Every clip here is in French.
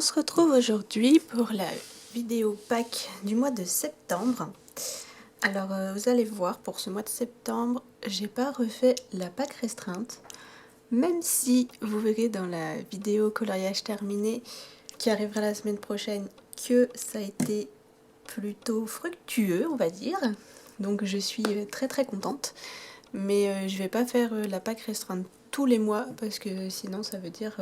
On se retrouve aujourd'hui pour la vidéo pack du mois de septembre. Alors vous allez voir, pour ce mois de septembre, j'ai pas refait la pack restreinte, même si vous verrez dans la vidéo coloriage terminé qui arrivera la semaine prochaine que ça a été plutôt fructueux, on va dire. Donc je suis très très contente, mais je vais pas faire la pack restreinte tous les mois parce que sinon ça veut dire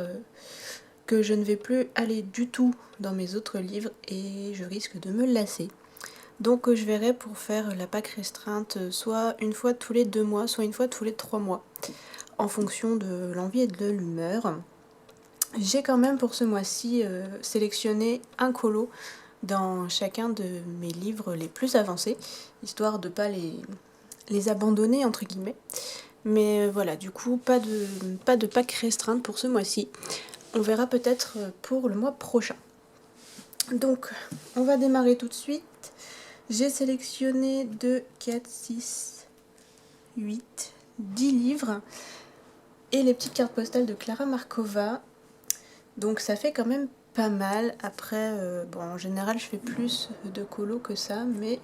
que je ne vais plus aller du tout dans mes autres livres et je risque de me lasser. Donc je verrai pour faire la pack restreinte soit une fois tous les 2 mois, soit une fois tous les 3 mois, en fonction de l'envie et de l'humeur. J'ai quand même pour ce mois-ci sélectionné un colo dans chacun de mes livres les plus avancés, histoire de ne pas les abandonner entre guillemets. Mais voilà, du coup, pas de pack restreinte pour ce mois-ci. On verra peut-être pour le mois prochain. Donc, on va démarrer tout de suite. J'ai sélectionné 2, 4, 6, 8, 10 livres et les petites cartes postales de Klara Markova. Donc ça fait quand même pas mal. Après, bon, en général, je fais plus de colos que ça, mais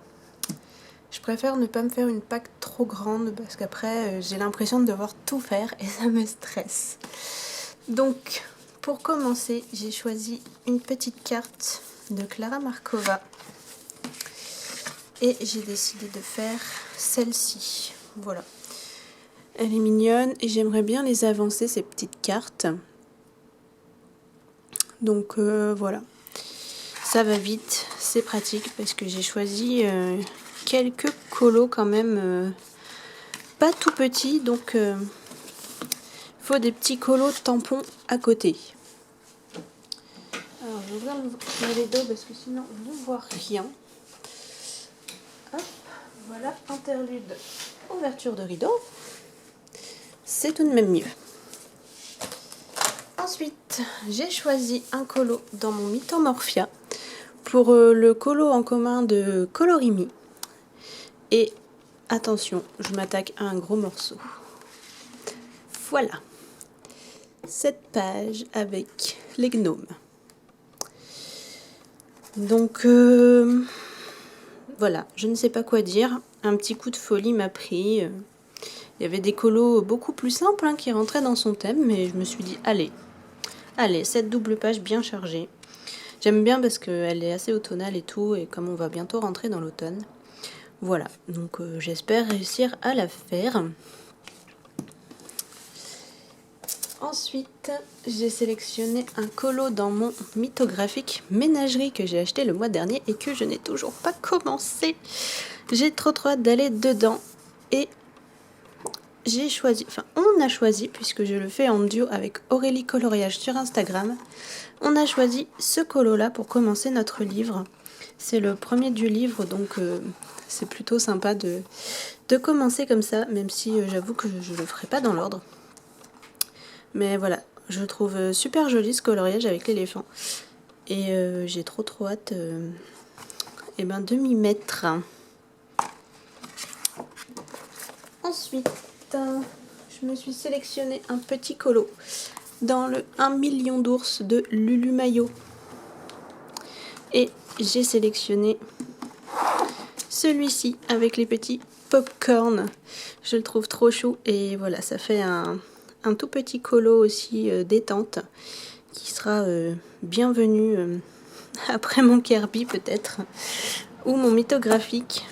je préfère ne pas me faire une pack trop grande parce qu'après, j'ai l'impression de devoir tout faire et ça me stresse. Donc, pour commencer, j'ai choisi une petite carte de Klara Markova et j'ai décidé de faire celle-ci. Voilà. Elle est mignonne et j'aimerais bien les avancer, ces petites cartes. Donc voilà. Ça va vite, c'est pratique parce que j'ai choisi quelques colos quand même pas tout petits, donc il faut des petits colos tampons à côté. Alors je vais ouvrir le rideau parce que sinon on ne voit rien. Hop, voilà, interlude, ouverture de rideau. C'est tout de même mieux. Ensuite, j'ai choisi un colo dans mon Mythomorphia pour le colo en commun de Colorimi. Et attention, je m'attaque à un gros morceau. Voilà. Cette page avec les gnomes. Donc, voilà, je ne sais pas quoi dire. Un petit coup de folie m'a pris. Il y avait des colos beaucoup plus simples qui rentraient dans son thème, mais je me suis dit, allez, cette double page bien chargée. J'aime bien parce qu'elle est assez automnale et tout, et comme on va bientôt rentrer dans l'automne. Voilà, donc j'espère réussir à la faire. Ensuite, j'ai sélectionné un colo dans mon mythographique ménagerie que j'ai acheté le mois dernier et que je n'ai toujours pas commencé. J'ai trop hâte d'aller dedans et on a choisi, puisque je le fais en duo avec Aurélie Coloriage sur Instagram, on a choisi ce colo-là pour commencer notre livre. C'est le premier du livre, donc c'est plutôt sympa de commencer comme ça, même si j'avoue que je ne le ferai pas dans l'ordre. Mais voilà, je trouve super joli ce coloriage avec l'éléphant. Et j'ai trop hâte de m'y mettre. Ensuite, je me suis sélectionné un petit colo dans le 1 million d'ours de Lulu Maillot. Et j'ai sélectionné celui-ci avec les petits popcorn. Je le trouve trop chou et voilà, ça fait un tout petit colo aussi détente qui sera bienvenu après mon Kirby peut-être ou mon mythographique.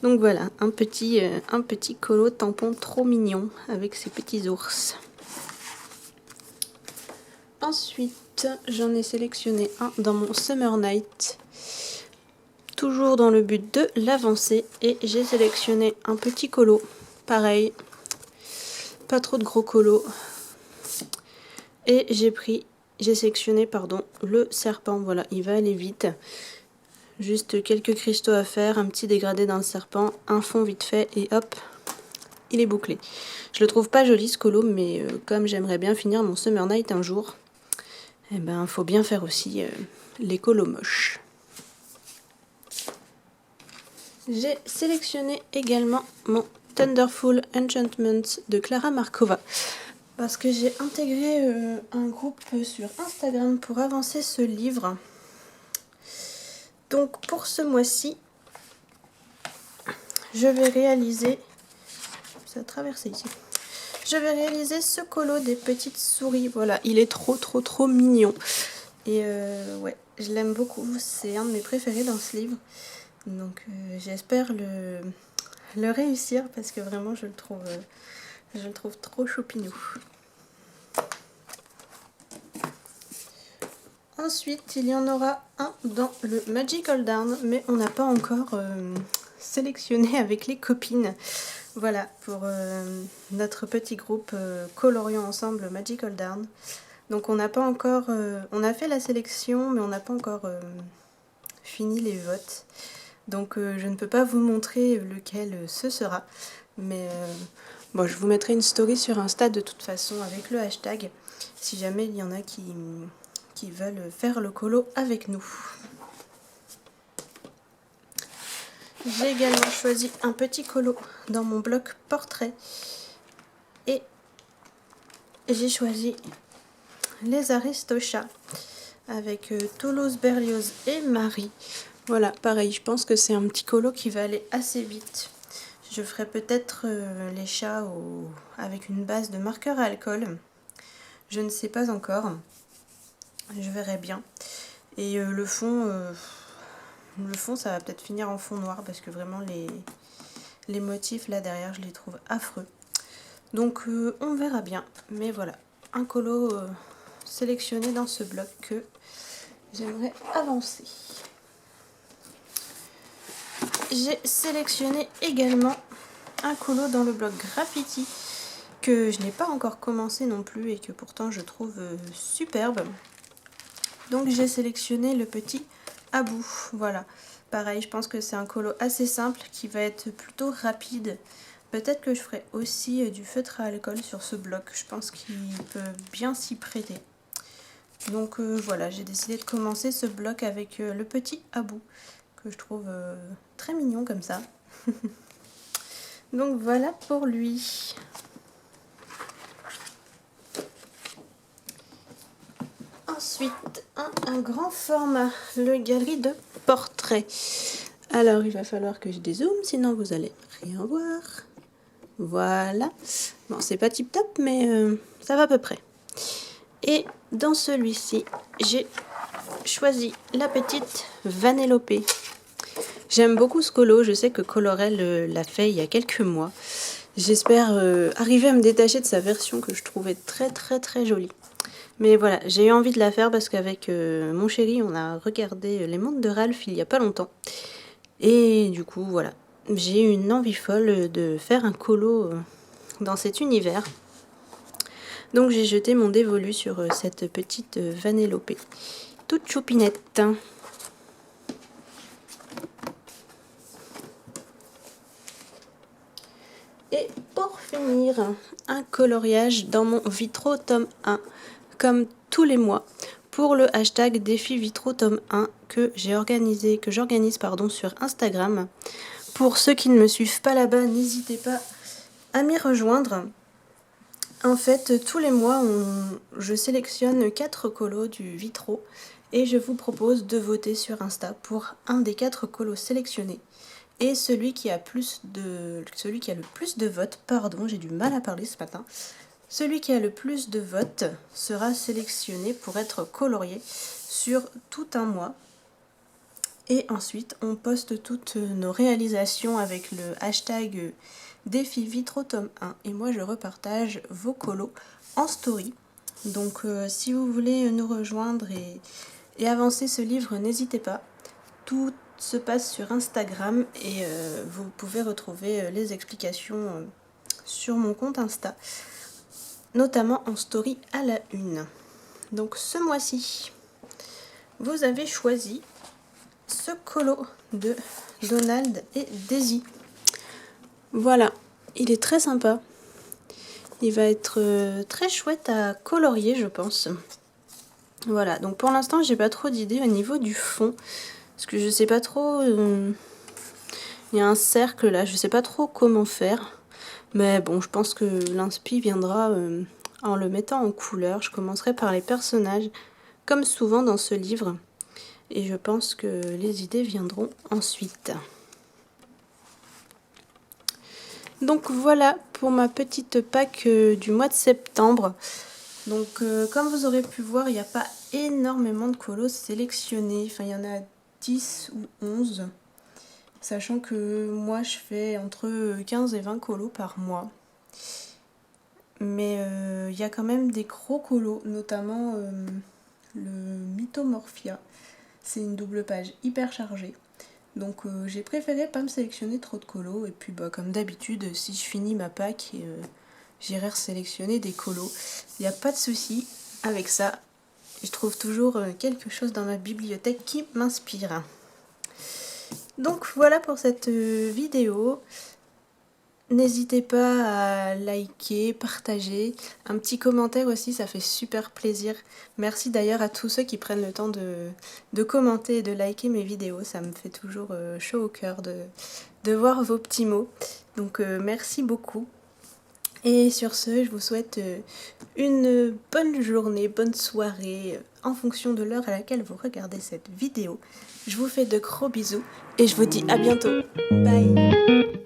Donc voilà, un petit colo tampon trop mignon avec ses petits ours. Ensuite, j'en ai sélectionné un dans mon Summer Night, toujours dans le but de l'avancer, et j'ai sélectionné un petit colo, pareil, pas trop de gros colos, et j'ai sélectionné le serpent. Voilà, il va aller vite. Juste quelques cristaux à faire, un petit dégradé dans le serpent, un fond vite fait et hop, il est bouclé. Je le trouve pas joli ce colo, mais comme j'aimerais bien finir mon Summer Night un jour, eh ben faut bien faire aussi les colos moches. J'ai sélectionné également mon Thunderful Enchantment de Klara Markova. parce que j'ai intégré un groupe sur Instagram pour avancer ce livre. Donc pour ce mois-ci, je vais réaliser... Ça a traversé ici. Je vais réaliser ce colo des petites souris. Voilà, il est trop mignon. Et ouais, je l'aime beaucoup. C'est un de mes préférés dans ce livre. Donc j'espère le réussir parce que vraiment je le trouve trop choupinou. Ensuite, il y en aura un dans le Magical Darn, mais on n'a pas encore sélectionné avec les copines. Voilà, pour notre petit groupe coloriant ensemble Magical Darn. Donc on n'a pas encore... on a fait la sélection, mais on n'a pas encore fini les votes. Donc je ne peux pas vous montrer lequel ce sera. Mais bon, je vous mettrai une story sur Insta de toute façon avec le hashtag, si jamais il y en a qui veulent faire le colo avec nous. J'ai également choisi un petit colo dans mon bloc portrait. Et j'ai choisi les Aristochats avec Toulouse, Berlioz et Marie. Voilà, pareil, je pense que c'est un petit colo qui va aller assez vite. Je ferai peut-être les chats avec une base de marqueur à alcool. Je ne sais pas encore. Je verrai bien. Et le fond, ça va peut-être finir en fond noir parce que vraiment les motifs là derrière, je les trouve affreux. Donc on verra bien. Mais voilà, un colo sélectionné dans ce bloc que j'aimerais avancer. J'ai sélectionné également un colo dans le bloc graffiti que je n'ai pas encore commencé non plus et que pourtant je trouve superbe. Donc j'ai sélectionné le petit Abou. Voilà, pareil, je pense que c'est un colo assez simple qui va être plutôt rapide. Peut-être que je ferai aussi du feutre à alcool sur ce bloc. Je pense qu'il peut bien s'y prêter. Donc voilà, j'ai décidé de commencer ce bloc avec le petit Abou, que je trouve très mignon comme ça. Donc voilà pour lui. Ensuite, un grand format, le galerie de portraits. Alors, il va falloir que je dézoome, sinon vous allez rien voir. Voilà. Bon, c'est pas tip top, mais ça va à peu près. Et dans celui-ci, j'ai choisi la petite Vanellope. J'aime beaucoup ce colo, je sais que Colorel l'a fait il y a quelques mois. J'espère arriver à me détacher de sa version que je trouvais très jolie. Mais voilà, j'ai eu envie de la faire parce qu'avec mon chéri, on a regardé Les Mondes de Ralph il y a pas longtemps. Et du coup, voilà, j'ai eu une envie folle de faire un colo dans cet univers. Donc j'ai jeté mon dévolu sur cette petite Vanellope, toute choupinette. Et pour finir, un coloriage dans mon Vitro tome 1, comme tous les mois, pour le hashtag défi Vitro tome 1 que j'organise sur Instagram. Pour ceux qui ne me suivent pas là-bas, n'hésitez pas à m'y rejoindre. En fait, tous les mois, je sélectionne 4 colos du Vitro et je vous propose de voter sur Insta pour un des 4 colos sélectionnés. Et celui qui a le plus de votes, j'ai du mal à parler ce matin, celui qui a le plus de votes sera sélectionné pour être colorié sur tout un mois. Et ensuite, on poste toutes nos réalisations avec le hashtag défi Vitro tome 1. Et moi, je repartage vos colos en story. Donc, si vous voulez nous rejoindre et avancer ce livre, n'hésitez pas. Tout se passe sur Instagram et vous pouvez retrouver les explications sur mon compte Insta, notamment en story à la une. Donc ce mois-ci, vous avez choisi ce colo de Donald et Daisy. Voilà, il est très sympa. Il va être très chouette à colorier, je pense. Voilà, donc pour l'instant, j'ai pas trop d'idées au niveau du fond. Parce que je sais pas trop, il y a un cercle là, je sais pas trop comment faire. Mais bon, je pense que l'inspi viendra en le mettant en couleur. Je commencerai par les personnages, comme souvent dans ce livre. Et je pense que les idées viendront ensuite. Donc voilà pour ma petite pack du mois de septembre. Donc comme vous aurez pu voir, il n'y a pas énormément de colos sélectionnés. Enfin, il y en a 10 ou 11. Sachant que moi, je fais entre 15 et 20 colos par mois. Mais il y a quand même des gros colos, notamment le Mythomorphia. C'est une double page hyper chargée. Donc j'ai préféré pas me sélectionner trop de colos. Et puis comme d'habitude, si je finis ma pack, j'irai sélectionner des colos. Il n'y a pas de souci avec ça. Je trouve toujours quelque chose dans ma bibliothèque qui m'inspire. Donc voilà pour cette vidéo. N'hésitez pas à liker, partager, un petit commentaire aussi, ça fait super plaisir. Merci d'ailleurs à tous ceux qui prennent le temps de commenter et de liker mes vidéos, ça me fait toujours chaud au cœur de voir vos petits mots. Donc merci beaucoup. Et sur ce, je vous souhaite une bonne journée, bonne soirée, en fonction de l'heure à laquelle vous regardez cette vidéo. Je vous fais de gros bisous et je vous dis à bientôt. Bye!